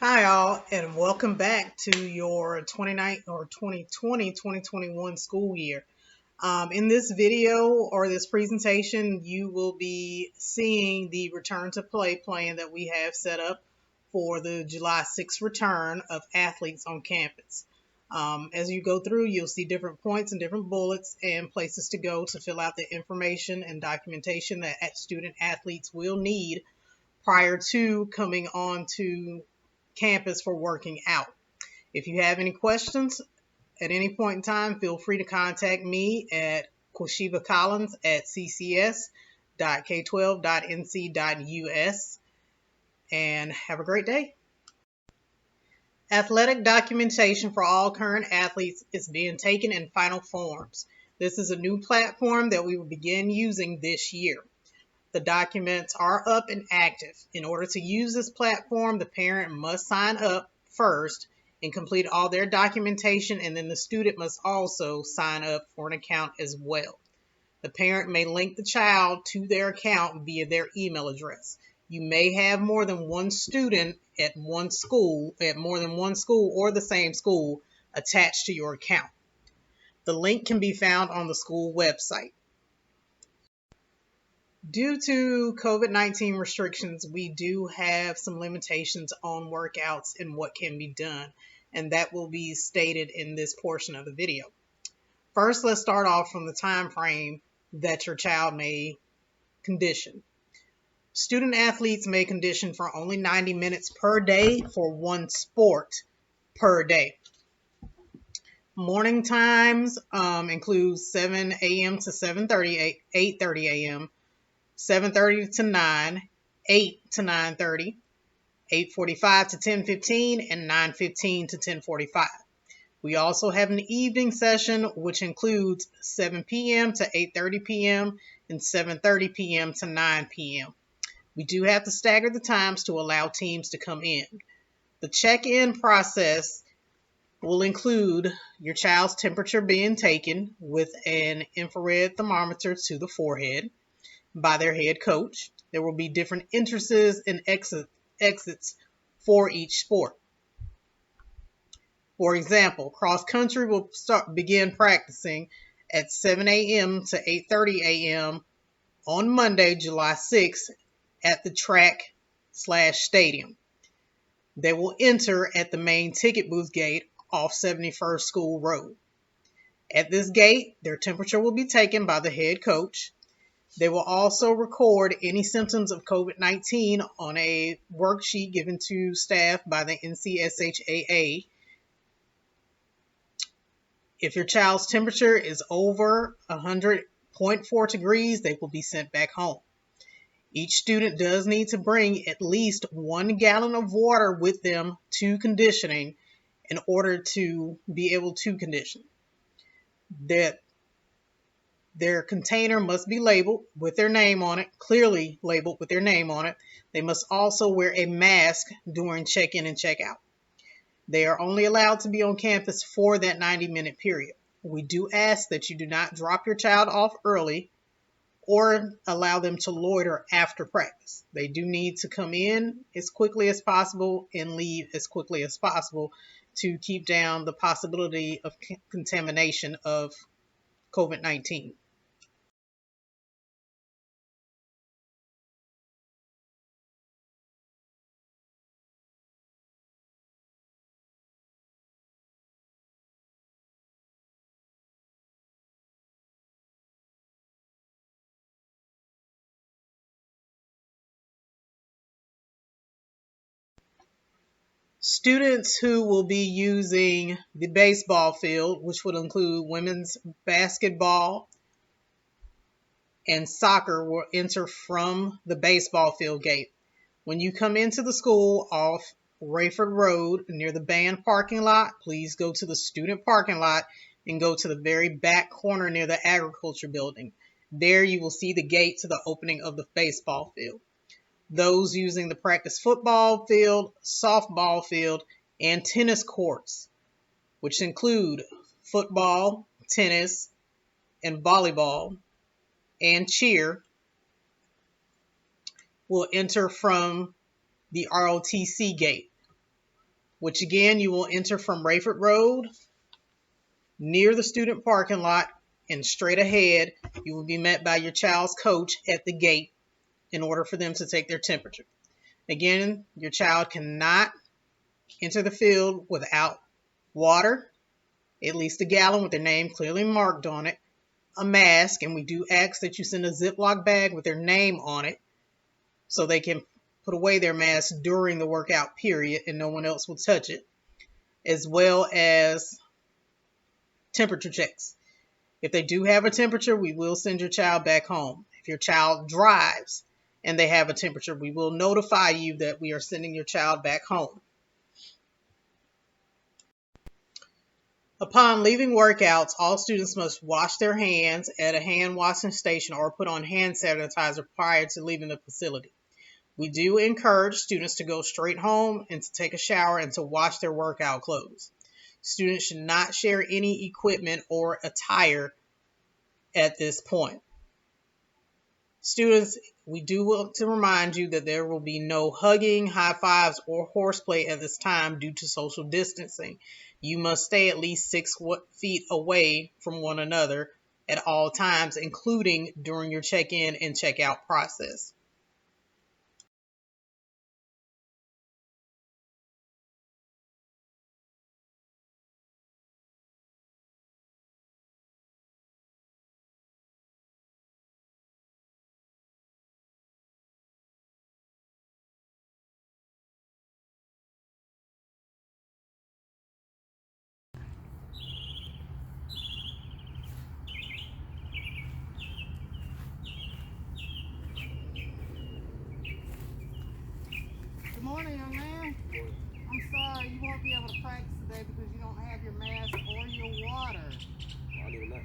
Hi all, and welcome back to your 2020-2021 school year. In this video or this presentation, you will be seeing the return to play plan that we have set up for the July 6th return of athletes on campus. As you go through, you'll see different points and different bullets and places to go to fill out the information and documentation that student athletes will need prior to coming on to campus for working out. If you have any questions at any point in time, feel free to contact me at kwashivacollins@ccs.k12.nc.us, and have a great day. Athletic documentation for all current athletes is being taken in final forms. This is a new platform that we will begin using this year. The documents are up and active. In order to use this platform, the parent must sign up first and complete all their documentation, and then the student must also sign up for an account as well. The parent may link the child to their account via their email address. You may have more than one student at more than one school or the same school attached to your account. The link can be found on the school website. Due to COVID-19 restrictions, we do have some limitations on workouts and what can be done, and that will be stated in this portion of the video. First, let's start off from the time frame that your child may condition. Student athletes may condition for only 90 minutes per day for one sport per day. Morning times include 7 a.m. to 7:30, 8:30 a.m., 7:30 to 9, 8 to 9:30, 8:45 to 10:15, and 9:15 to 10:45. We also have an evening session, which includes 7 p.m. to 8:30 p.m. and 7:30 p.m. to 9 p.m. We do have to stagger the times to allow teams to come in. The check-in process will include your child's temperature being taken with an infrared thermometer to the forehead by their head coach. There will be different entrances and exits for each sport. For example, cross country will begin practicing at 7 a.m. to 8:30 a.m. on Monday, July 6th at the track/stadium. They will enter at the main ticket booth gate off 71st School Road. At this gate, their temperature will be taken by the head coach. They will also record any symptoms of COVID-19 on a worksheet given to staff by the SFHS. If your child's temperature is over 100.4 degrees, they will be sent back home. Each student does need to bring at least 1 gallon of water with them to conditioning in order to be able to condition. Their container must be labeled with their name on it, clearly labeled with their name on it. They must also wear a mask during check-in and check-out. They are only allowed to be on campus for that 90-minute period. We do ask that you do not drop your child off early or allow them to loiter after practice. They do need to come in as quickly as possible and leave as quickly as possible to keep down the possibility of contamination of COVID-19. Students who will be using the baseball field, which would include women's basketball and soccer, will enter from the baseball field gate. When you come into the school off Rayford Road near the band parking lot, please go to the student parking lot and go to the very back corner near the agriculture building. There you will see the gate to the opening of the baseball field. Those using the practice football field, softball field, and tennis courts, which include football, tennis, and volleyball, and cheer, will enter from the ROTC gate. which again you will enter from Rayford Road near the student parking lot, and straight ahead you will be met by your child's coach at the gate in order for them to take their temperature. Again, your child cannot enter the field without water, at least a gallon with their name clearly marked on it, a mask, and we do ask that you send a Ziploc bag with their name on it so they can put away their mask during the workout period and no one else will touch it, as well as temperature checks. If they do have a temperature, we will send your child back home. If your child drives and they have a temperature, we will notify you that we are sending your child back home. Upon leaving workouts, all students must wash their hands at a hand washing station or put on hand sanitizer prior to leaving the facility. We do encourage students to go straight home and to take a shower and to wash their workout clothes. Students should not share any equipment or attire at this point. Students, we do want to remind you that there will be no hugging, high fives, or horseplay at this time due to social distancing. You must stay at least 6 feet away from one another at all times, including during your check-in and check-out process. Good morning, young man. I'm sorry, you won't be able to practice today because you don't have your mask or your water. I need a mask.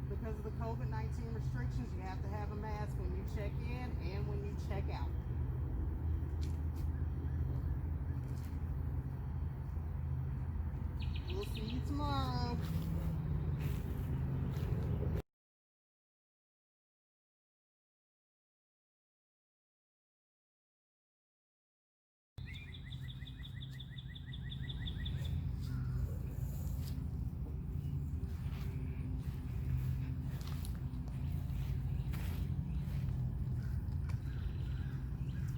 Because of the COVID-19 restrictions, you have to have a mask when you check in and when you check out. We'll see you tomorrow.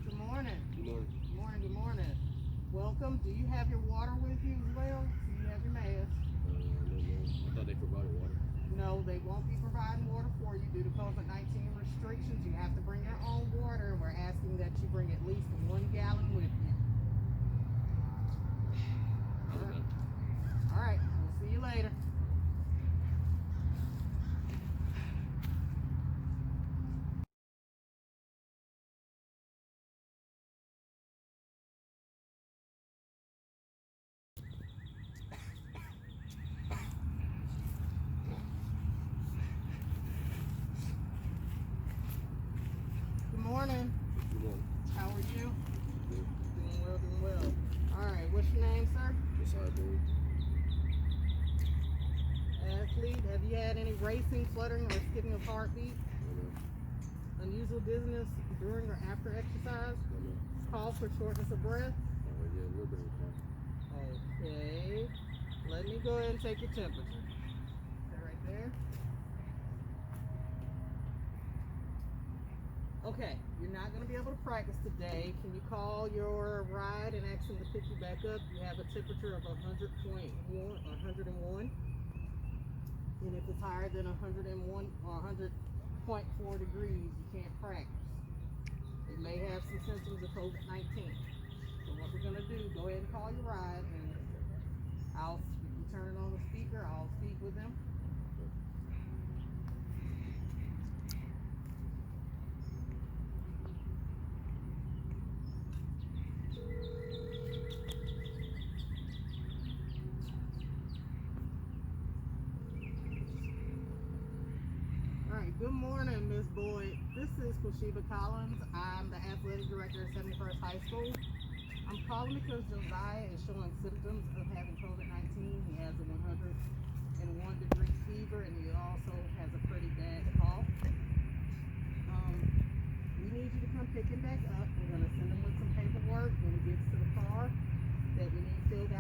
Good morning. Good morning. Good morning, good morning. Welcome. Do you have your water with you as well? Do you have your mask? No, I thought they provided water. No, they won't be providing water for you due to COVID-19 restrictions. You have to bring your own water, and we're asking that you bring at least 1 gallon with you. All right, we'll see you later. Good morning. Good morning. How are you? Good. Doing well, doing well. All right, what's your name, sir? Yes, I do. Athlete. Have you had any racing, fluttering, or skipping of heartbeat? Unusual dizziness during or after exercise? Cause for shortness of breath? Yeah, a little bit of cough. Okay. Let me go ahead and take your temperature. Stay right there. Okay, you're not going to be able to practice today. Can you call your ride and ask them to pick you back up? You have a temperature of 100.1 or 101. And if it's higher than 101 or 100.4 degrees, you can't practice. It may have some symptoms of COVID-19. So what we're going to do, go ahead and call your ride, and if you turn it on the speaker, I'll speak with them. Good morning, Miss Boyd. This is Toshiba Collins. I'm the athletic director at 71st High School. I'm calling because Josiah is showing symptoms of having COVID-19. He has a 101 degree fever, and he also has a pretty bad cough. We need you to come pick him back up. We're going to send him with some paperwork when he gets to the car that we need filled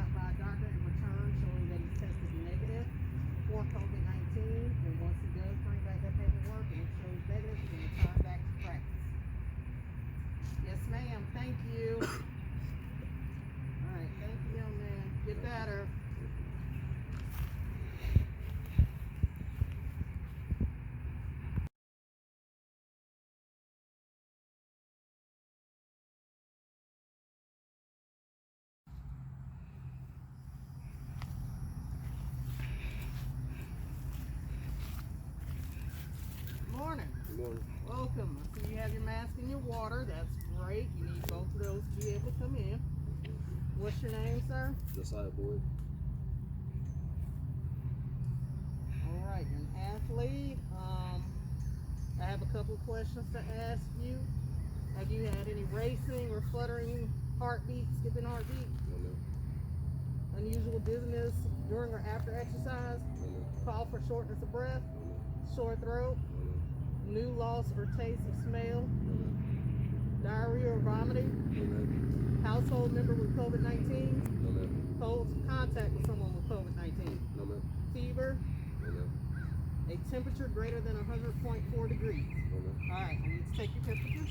Get better. Morning. Good morning. Welcome. I see you have your mask and your water. That's great. You need both of those to be able to come in. What's your name, sir? Josiah Boyd. All right, you're an athlete. I have a couple of questions to ask you. Have you had any racing or fluttering heartbeat, skipping heartbeat? No. Unusual dizziness during or after exercise? No. Call for shortness of breath? No. Sore throat? No. New loss or taste of smell? No. Diarrhea or vomiting? No. Household member with COVID-19? No. Close contact with someone with COVID-19? No. Fever? No. A temperature greater than 100.4 degrees? No. All right, I need to take your temperature.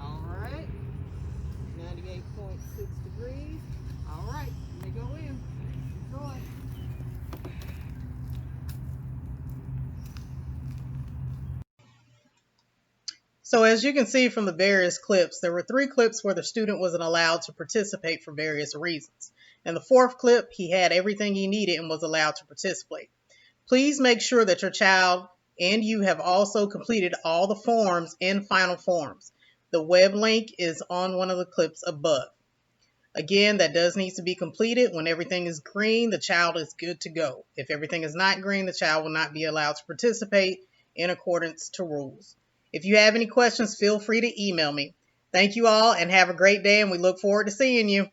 All right, 98.6 degrees. All right, let me go in. Enjoy. So as you can see from the various clips, there were 3 clips where the student wasn't allowed to participate for various reasons. In the 4th clip, he had everything he needed and was allowed to participate. Please make sure that your child and you have also completed all the forms and final forms. The web link is on one of the clips above. Again, that does need to be completed. When everything is green, the child is good to go. If everything is not green, the child will not be allowed to participate in accordance to rules. If you have any questions, feel free to email me. Thank you all and have a great day, and we look forward to seeing you.